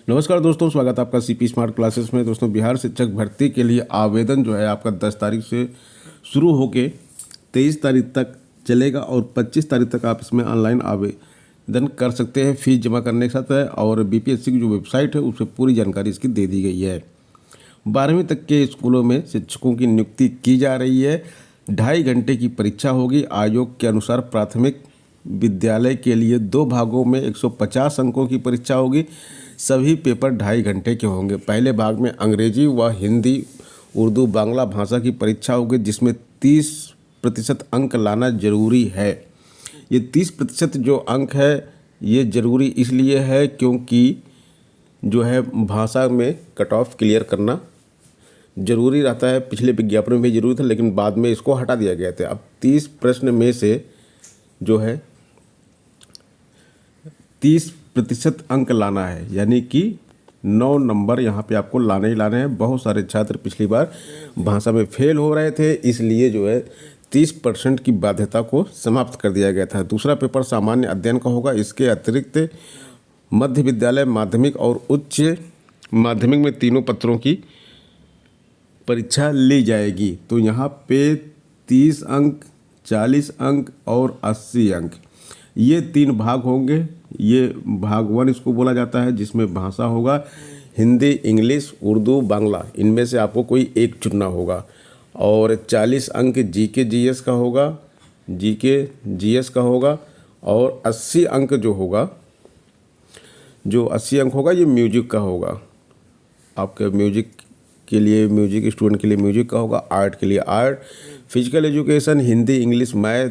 नमस्कार दोस्तों, स्वागत है आपका सीपी स्मार्ट क्लासेस में। दोस्तों, बिहार शिक्षक भर्ती के लिए आवेदन जो है आपका 10 तारीख से शुरू होके 23 तारीख तक चलेगा और 25 तारीख तक आप इसमें ऑनलाइन आवेदन कर सकते हैं फीस जमा करने के साथ है। और बीपीएससी की जो वेबसाइट है उस पर पूरी जानकारी इसकी दे दी गई है। 12वीं तक के स्कूलों में शिक्षकों की नियुक्ति की जा रही है। 2.5 घंटे की परीक्षा होगी। आयोग के अनुसार प्राथमिक विद्यालय के लिए 2 भागों में 150 अंकों की परीक्षा होगी। सभी पेपर 2.5 घंटे के होंगे। पहले भाग में अंग्रेजी व हिंदी, उर्दू, बांग्ला भाषा की परीक्षा होगी, जिसमें 30% अंक लाना जरूरी है। ये 30% जो अंक है ये ज़रूरी इसलिए है क्योंकि जो है भाषा में कट ऑफ क्लियर करना ज़रूरी रहता है। पिछले विज्ञापन में भी जरूरी था, लेकिन बाद में इसको हटा दिया गया था। अब 30 प्रश्न में से जो है 30% अंक लाना है, यानी कि 9 नंबर यहाँ पे आपको लाने ही लाने हैं। बहुत सारे छात्र पिछली बार भाषा में फेल हो रहे थे, इसलिए जो है 30% की बाध्यता को समाप्त कर दिया गया था। दूसरा पेपर सामान्य अध्ययन का होगा। इसके अतिरिक्त मध्य विद्यालय, माध्यमिक और उच्च माध्यमिक में तीनों पत्रों की परीक्षा ली जाएगी। तो यहाँ पे 30 अंक, 40 अंक और 80 अंक, ये 3 भाग होंगे। ये भाग 1 इसको बोला जाता है, जिसमें भाषा होगा हिंदी, इंग्लिश, उर्दू, बांग्ला। इनमें से आपको कोई एक चुनना होगा। और 40 अंक जीके जीएस का होगा, जीके जीएस का होगा। और 80 अंक जो 80 अंक होगा ये म्यूजिक का होगा। आपके म्यूजिक के लिए, म्यूजिक स्टूडेंट के लिए म्यूजिक का होगा, आर्ट के लिए art, physical education, Hindi, English, math,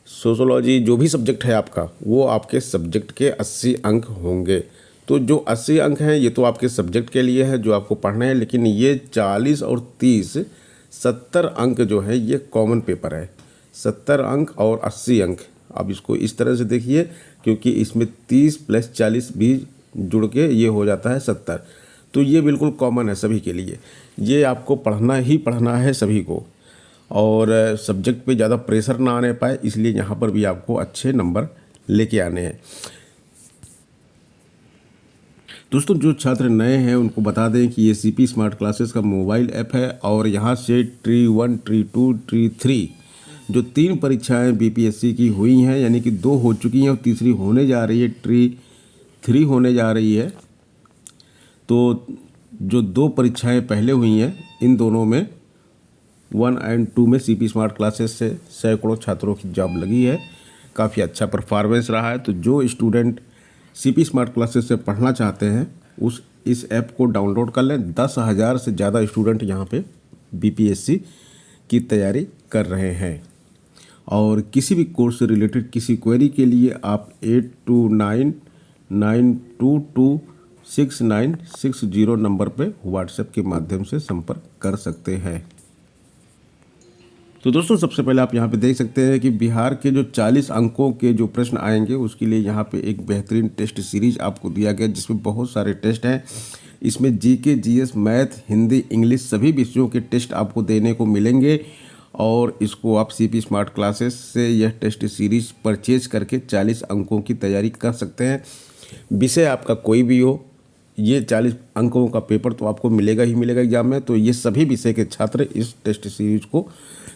sociology, जो भी सब्जेक्ट है आपका, वो आपके सब्जेक्ट के 80 अंक होंगे। तो जो 80 अंक हैं ये तो आपके सब्जेक्ट के लिए है जो आपको पढ़ना है, लेकिन ये 40 और 30 70 अंक जो है ये कॉमन पेपर है। 70 अंक और 80 अंक, अब इसको इस तरह से देखिए, क्योंकि इसमें 30 + 40 भी जुड़ के ये हो जाता है 70। तो ये बिल्कुल कॉमन है सभी के लिए। ये आपको पढ़ना ही पढ़ना है सभी को, और सब्जेक्ट पे ज़्यादा प्रेशर ना आने पाए, इसलिए यहाँ पर भी आपको अच्छे नंबर लेके आने हैं। दोस्तों, जो छात्र नए हैं उनको बता दें कि ये सीपी स्मार्ट क्लासेस का मोबाइल ऐप है, और यहाँ से ट्री 1, ट्री 2, ट्री 3 जो 3 परीक्षाएं बीपीएससी की हुई हैं, यानी कि 2 हो चुकी हैं और तीसरी होने जा रही है, ट्री 3 होने जा रही है। तो जो 2 परीक्षाएं पहले हुई हैं, इन दोनों में 1 और 2 में सीपी स्मार्ट क्लासेस से सैकड़ों छात्रों की जॉब लगी है। काफ़ी अच्छा परफॉर्मेंस रहा है। तो जो स्टूडेंट सीपी स्मार्ट क्लासेस से पढ़ना चाहते हैं इस ऐप को डाउनलोड कर लें। 10,000 से ज़्यादा स्टूडेंट यहाँ पे बीपीएससी की तैयारी कर रहे हैं। और किसी भी कोर्स से रिलेटेड किसी क्वेरी के लिए आप 8299226960 नंबर पे व्हाट्सएप के माध्यम से संपर्क कर सकते हैं। तो दोस्तों, सबसे पहले आप यहाँ पे देख सकते हैं कि बिहार के जो 40 अंकों के जो प्रश्न आएंगे उसके लिए यहाँ पे एक बेहतरीन टेस्ट सीरीज आपको दिया गया, जिसमें बहुत सारे टेस्ट हैं। इसमें GK, GS, math, Hindi, English सभी विषयों के टेस्ट आपको देने को मिलेंगे। और इसको आप सीपी स्मार्ट क्लासेस से यह टेस्ट सीरीज परचेज करके 40 अंकों की तैयारी कर सकते हैं। विषय आपका कोई भी हो, ये 40 अंकों का पेपर तो आपको मिलेगा ही मिलेगा एग्जाम में। तो ये सभी विषय के छात्र इस टेस्ट सीरीज को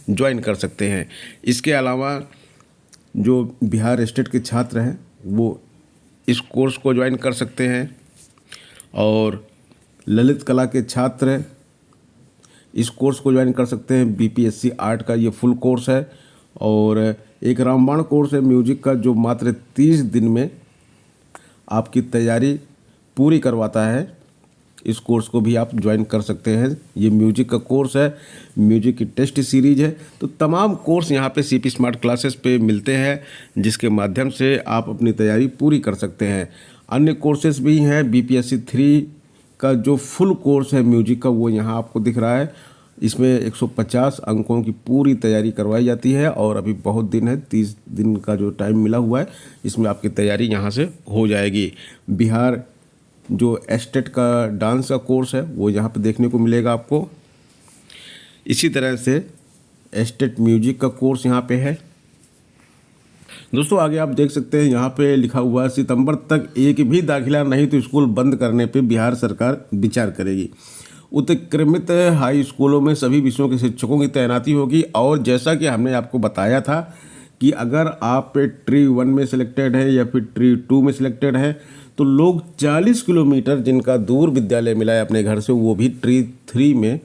ज्वाइन कर सकते हैं। इसके अलावा जो बिहार स्टेट के छात्र हैं वो इस कोर्स को ज्वाइन कर सकते हैं, और ललित कला के छात्र इस कोर्स को ज्वाइन कर सकते हैं। बीपीएससी आर्ट का ये फुल कोर्स है, और एक रामबाण कोर्स है म्यूजिक का, जो मात्र 30 दिन में आपकी तैयारी पूरी करवाता है। इस कोर्स को भी आप ज्वाइन कर सकते हैं। ये म्यूजिक का कोर्स है, म्यूजिक की टेस्ट सीरीज है। तो तमाम कोर्स यहाँ पे सीपी स्मार्ट क्लासेस पे मिलते हैं, जिसके माध्यम से आप अपनी तैयारी पूरी कर सकते हैं। अन्य कोर्सेज भी हैं। बीपीएससी 3 का जो फुल कोर्स है म्यूजिक का, वो यहाँ आपको दिख रहा है। इसमें 150 अंकों की पूरी तैयारी करवाई जाती है, और अभी बहुत दिन है, 30 दिन का जो टाइम मिला हुआ है, इसमें आपकी तैयारी यहाँ से हो जाएगी। बिहार जो एस्टेट का डांस का कोर्स है वो यहाँ पे देखने को मिलेगा आपको। इसी तरह से एस्टेट म्यूजिक का कोर्स यहाँ पे है। दोस्तों आगे आप देख सकते हैं यहाँ पे लिखा हुआ है, सितंबर तक एक भी दाखिला नहीं तो स्कूल बंद करने पे बिहार सरकार विचार करेगी। उत्क्रमित हाई स्कूलों में सभी विषयों के शिक्षकों की तैनाती होगी। और जैसा कि हमने आपको बताया था कि अगर आप ट्री 1 में सिलेक्टेड है या फिर ट्री 2 में सिलेक्टेड है तो लोग 40 किलोमीटर जिनका दूर विद्यालय मिला है अपने घर से, वो भी ट्री 3 में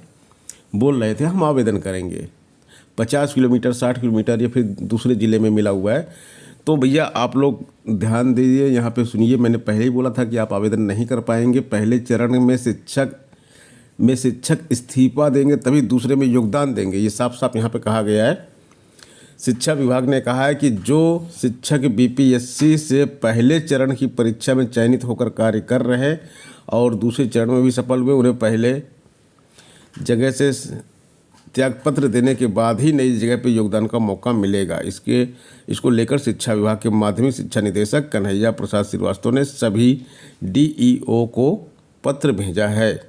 बोल रहे थे हम आवेदन करेंगे। 50 किलोमीटर, 60 किलोमीटर या फिर दूसरे ज़िले में मिला हुआ है। तो भैया आप लोग ध्यान दीजिए, यहाँ पे सुनिए। मैंने पहले ही बोला था कि आप आवेदन नहीं कर पाएंगे। पहले चरण में शिक्षक इस्तीफा देंगे तभी दूसरे में योगदान देंगे, ये साफ साफ यहाँ पे कहा गया है। शिक्षा विभाग ने कहा है कि जो शिक्षक बीपीएससी से पहले चरण की परीक्षा में चयनित होकर कार्य कर रहे और दूसरे चरण में भी सफल हुए, उन्हें पहले जगह से त्यागपत्र देने के बाद ही नई जगह पर योगदान का मौका मिलेगा। इसको लेकर शिक्षा विभाग के माध्यमिक शिक्षा निदेशक कन्हैया प्रसाद श्रीवास्तव ने सभी डीईओ को पत्र भेजा है।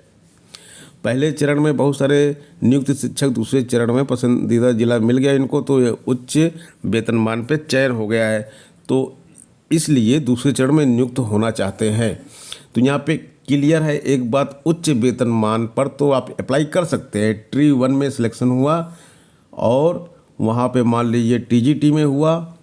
पहले चरण में बहुत सारे नियुक्त शिक्षक, दूसरे चरण में पसंदीदा जिला मिल गया इनको, तो ये उच्च वेतनमान पे चयन हो गया है, तो इसलिए दूसरे चरण में नियुक्त होना चाहते हैं। तो यहाँ पे क्लियर है एक बात, उच्च वेतनमान पर तो आप अप्लाई कर सकते हैं। ट्री 1 में सिलेक्शन हुआ और वहाँ पे मान लीजिए टीजीटी में हुआ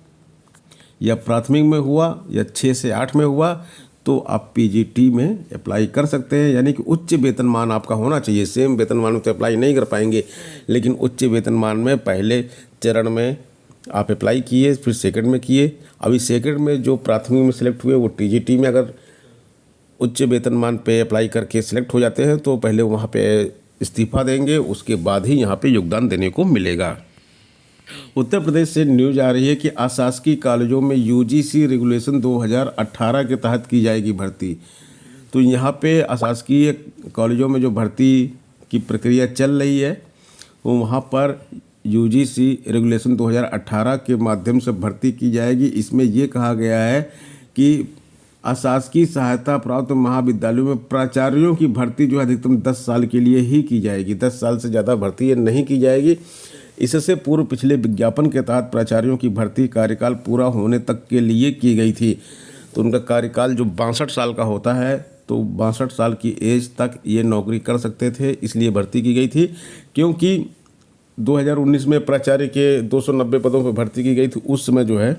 या प्राथमिक में हुआ या 6 से 8 में हुआ, तो आप पीजीटी में अप्लाई कर सकते हैं। यानी कि उच्च वेतनमान आपका होना चाहिए। सेम वेतनमान में तो अप्लाई नहीं कर पाएंगे, लेकिन उच्च वेतनमान में पहले चरण में आप अप्लाई किए, फिर सेकंड में किए। अभी सेकंड में जो प्राथमिक में सिलेक्ट हुए वो टीजीटी में अगर उच्च वेतनमान पे अप्लाई करके सिलेक्ट हो जाते हैं तो पहले वहाँ पे इस्तीफा देंगे, उसके बाद ही यहाँ पे योगदान देने को मिलेगा। उत्तर प्रदेश से न्यूज आ रही है कि अशासकीय कॉलेजों में यूजीसी रेगुलेशन 2018 के तहत की जाएगी भर्ती। तो यहाँ पे अशासकीय कॉलेजों में जो भर्ती की प्रक्रिया चल रही है वो वहाँ पर यूजीसी रेगुलेशन 2018 के माध्यम से भर्ती की जाएगी। इसमें ये कहा गया है कि अशासकीय सहायता प्राप्त महाविद्यालयों में प्राचार्यों की भर्ती जो है अधिकतम 10 साल के लिए ही की जाएगी। 10 साल से ज़्यादा भर्ती नहीं की जाएगी। इससे पूर्व पिछले विज्ञापन के तहत प्राचार्यों की भर्ती कार्यकाल पूरा होने तक के लिए की गई थी। तो उनका कार्यकाल जो 62 साल का होता है, तो 62 साल की एज तक ये नौकरी कर सकते थे, इसलिए भर्ती की गई थी। क्योंकि 2019 में प्राचार्य के 290 पदों पर भर्ती की गई थी, उस समय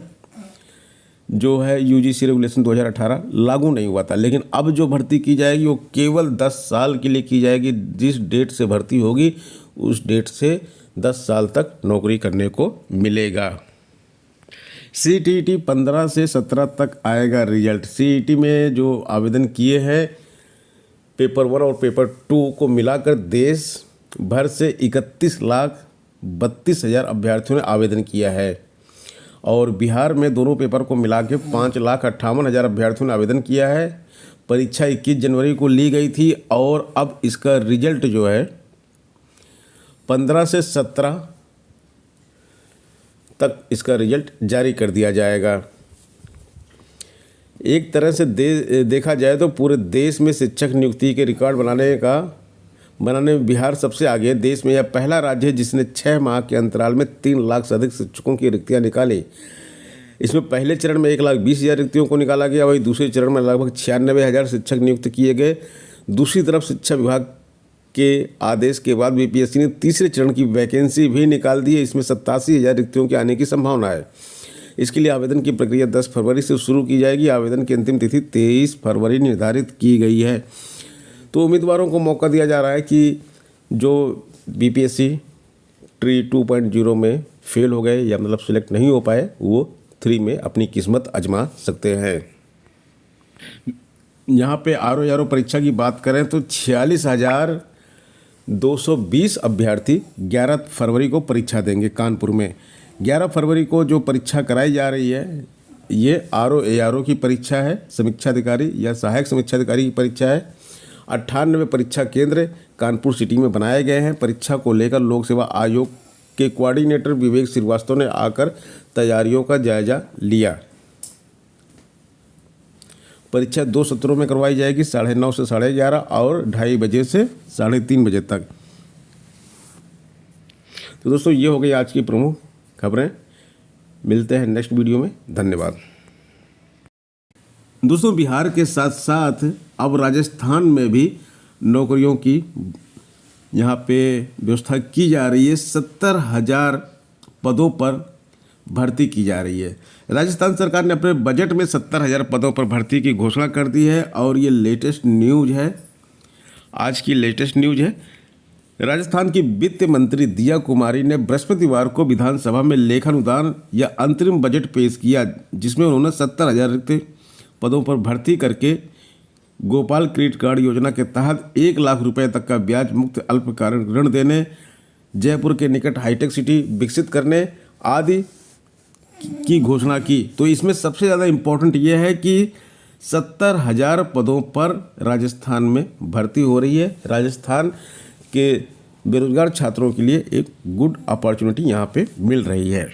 जो है यूजीसी रेगुलेशन 2018 लागू नहीं हुआ था। लेकिन अब जो भर्ती की जाएगी वो केवल 10 साल के लिए की जाएगी। जिस डेट से भर्ती होगी उस डेट से 10 साल तक नौकरी करने को मिलेगा। सीटीईटी 15 से 17 तक आएगा रिजल्ट। सीईटी में जो आवेदन किए हैं पेपर 1 और पेपर 2 को मिलाकर देश भर से 31,32,000 अभ्यर्थियों ने आवेदन किया है और बिहार में दोनों पेपर को मिला के 5,58,000 अभ्यर्थियों ने आवेदन किया है। परीक्षा 21 जनवरी को ली गई थी और अब इसका रिजल्ट जो है 15 से 17 तक इसका रिजल्ट जारी कर दिया जाएगा। एक तरह से देखा जाए तो पूरे देश में शिक्षक नियुक्ति के रिकॉर्ड बनाने में बिहार सबसे आगे है। देश में यह पहला राज्य है जिसने 6 माह के अंतराल में 3 लाख से अधिक शिक्षकों की रिक्तियां निकाली। इसमें पहले चरण में 1,20,000 रिक्तियों को निकाला गया, वही दूसरे चरण में लगभग 96,000 शिक्षक नियुक्त किए गए। दूसरी तरफ शिक्षा विभाग के आदेश के बाद बीपीएससी ने तीसरे चरण की वैकेंसी भी निकाल दी है। इसमें 87,000 रिक्तियों के आने की संभावना है। इसके लिए आवेदन की प्रक्रिया 10 फरवरी से शुरू की जाएगी। आवेदन की अंतिम तिथि 23 फरवरी निर्धारित की गई है। तो उम्मीदवारों को मौका दिया जा रहा है कि जो बीपीएससी ट्री 2.0 में फेल हो गए या मतलब सिलेक्ट नहीं हो पाए, वो 3 में अपनी किस्मत आजमा सकते हैं। यहाँ पे आरओ परीक्षा की बात करें तो 46,220 अभ्यर्थी 11 फरवरी को परीक्षा देंगे कानपुर में। 11 फरवरी को जो परीक्षा कराई जा रही है ये आरओ की परीक्षा है, समीक्षाधिकारी या सहायक समीक्षाधिकारी की परीक्षा है। 98 परीक्षा केंद्र कानपुर सिटी में बनाए गए हैं। परीक्षा को लेकर लोक सेवा आयोग के कोऑर्डिनेटर विवेक श्रीवास्तव ने आकर तैयारियों का जायजा लिया। परीक्षा 2 सत्रों में करवाई जाएगी, 9:30 से 11:30 और 2:30 बजे से 3:30 बजे तक। तो दोस्तों ये हो गई आज की प्रमुख खबरें। मिलते हैं नेक्स्ट वीडियो में। धन्यवाद दोस्तों। बिहार के साथ साथ अब राजस्थान में भी नौकरियों की यहाँ पे व्यवस्था की जा रही है। 70,000 पदों पर भर्ती की जा रही है। राजस्थान सरकार ने अपने बजट में 70,000 पदों पर भर्ती की घोषणा कर दी है और ये लेटेस्ट न्यूज़ है, आज की लेटेस्ट न्यूज़ है। राजस्थान की वित्त मंत्री दिया कुमारी ने बृहस्पतिवार को विधानसभा में लेखानुदान या अंतरिम बजट पेश किया, जिसमें उन्होंने 70,000 रिक्त पदों पर भर्ती करके गोपाल क्रेडिट कार्ड योजना के तहत 1 लाख रुपए तक का ब्याज मुक्त अल्पकालिक ऋण देने, जयपुर के निकट हाईटेक सिटी विकसित करने आदि की घोषणा की। तो इसमें सबसे ज़्यादा इम्पोर्टेंट ये है कि 70,000 पदों पर राजस्थान में भर्ती हो रही है। राजस्थान के बेरोजगार छात्रों के लिए एक गुड अपॉर्चुनिटी यहाँ पे मिल रही है।